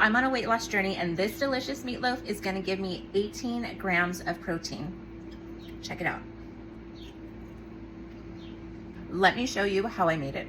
I'm on a weight loss journey, and this delicious meatloaf is gonna give me 18 grams of protein. Check it out. Let me show you how I made it.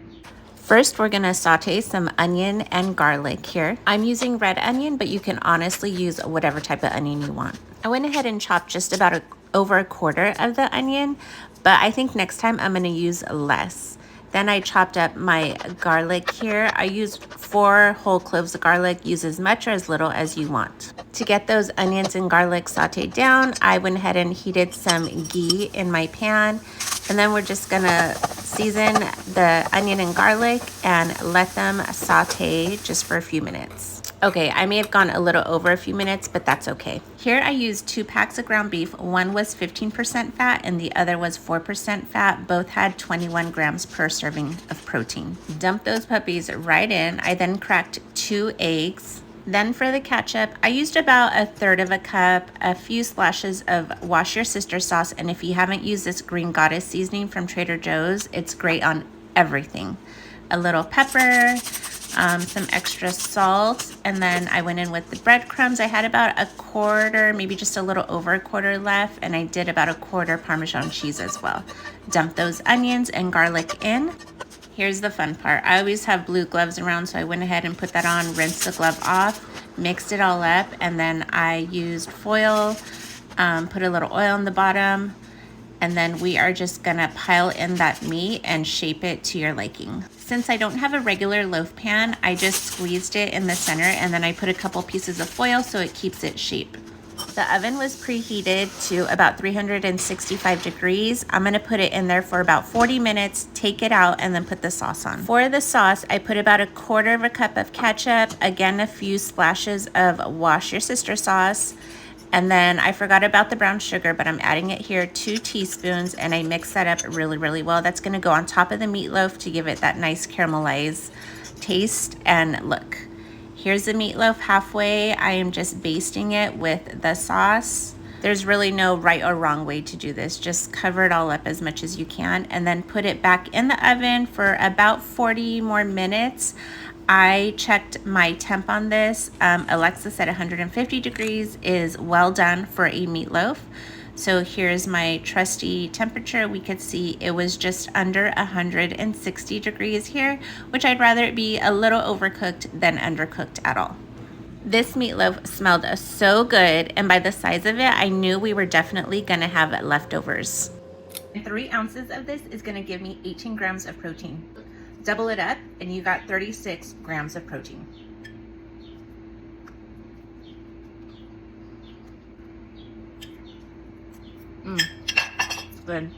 First, we're gonna saute some onion and garlic here. I'm using red onion, but you can honestly use whatever type of onion you want. I went ahead and chopped just about over a quarter of the onion, but I think next time I'm gonna use less. Then I chopped up my garlic here. I used 4 whole cloves of garlic. Use as much or as little as you want. To get those onions and garlic sauteed down, I went ahead and heated some ghee in my pan. And then we're just gonna season the onion and garlic and let them saute just for a few minutes. Okay, I may have gone a little over a few minutes, but that's okay. Here I used 2 packs of ground beef. One was 15% fat and the other was 4% fat. Both had 21 grams per serving of protein. Dump those puppies right in. I then cracked 2 eggs. Then for the ketchup, I used about 1/3 of a cup, a few splashes of Wash Your Sister sauce, and if you haven't used this Green Goddess seasoning from Trader Joe's, it's great on everything. A little pepper, some extra salt, and then I went in with the breadcrumbs. I had about 1/4, maybe just a little over 1/4 left, and I did about 1/4 Parmesan cheese as well. Dump those onions and garlic in. Here's the fun part. I always have blue gloves around, so I went ahead and put that on, rinsed the glove off, mixed it all up, and then I used foil, put a little oil on the bottom, and then we are just gonna pile in that meat and shape it to your liking. Since I don't have a regular loaf pan, I just squeezed it in the center, and then I put a couple pieces of foil so it keeps its shape. The oven was preheated to about 365 degrees. I'm gonna put it in there for about 40 minutes, take it out, and then put the sauce on. For the sauce, I put about 1/4 of a cup of ketchup, again, a few splashes of Wash Your Sister sauce, and then I forgot about the brown sugar, but I'm adding it here, 2 teaspoons, and I mix that up really, really well. That's gonna go on top of the meatloaf to give it that nice caramelized taste and look. Here's the meatloaf halfway. I am just basting it with the sauce. There's really no right or wrong way to do this. Just cover it all up as much as you can and then put it back in the oven for about 40 more minutes. I checked my temp on this. Alexa said 150 degrees is well done for a meatloaf. So here's my trusty temperature. We could see it was just under 160 degrees here, which I'd rather it be a little overcooked than undercooked at all. This meatloaf smelled so good, and by the size of it, I knew we were definitely gonna have leftovers. 3 ounces of this is gonna give me 18 grams of protein. Double it up, and you got 36 grams of protein. Good.